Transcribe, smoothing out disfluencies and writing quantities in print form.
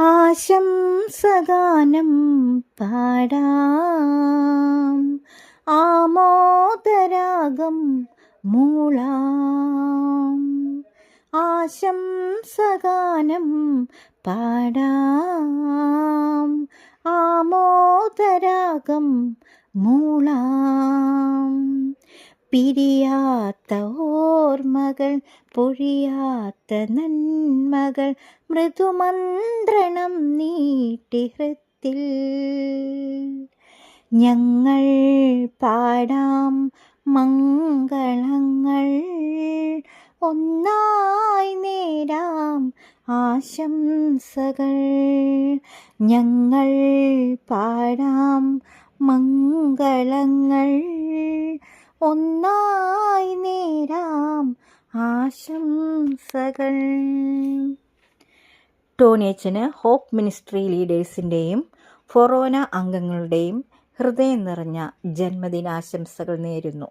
ആശംസഗാനം പാടാം, ആമോദരാഗം മൂളാം. ആശംസഗാനം പാടാം, ആമോദരാഗം മൂളാം. പിരിയാത്ത ഓർമ്മകൾ, പൊഴിയാത്ത നന്മകൾ, മൃദുമന്ത്രണം നീട്ടി ഹൃത്തിൽ ഞങ്ങൾ പാടാം മംഗളങ്ങൾ. ഒന്നായി നേരാം ആശംസകൾ, ഞങ്ങൾ പാടാം മംഗളങ്ങൾ. ഒന്നായി നേരാം ആശംസകൾ. ടോണിയച്ചന് ഹോപ്പ് മിനിസ്ട്രി ലീഡേഴ്സിൻ്റെയും ഫൊറോന അംഗങ്ങളുടെയും ഹൃദയം നിറഞ്ഞ ജന്മദിനാശംസകൾ നേരുന്നു.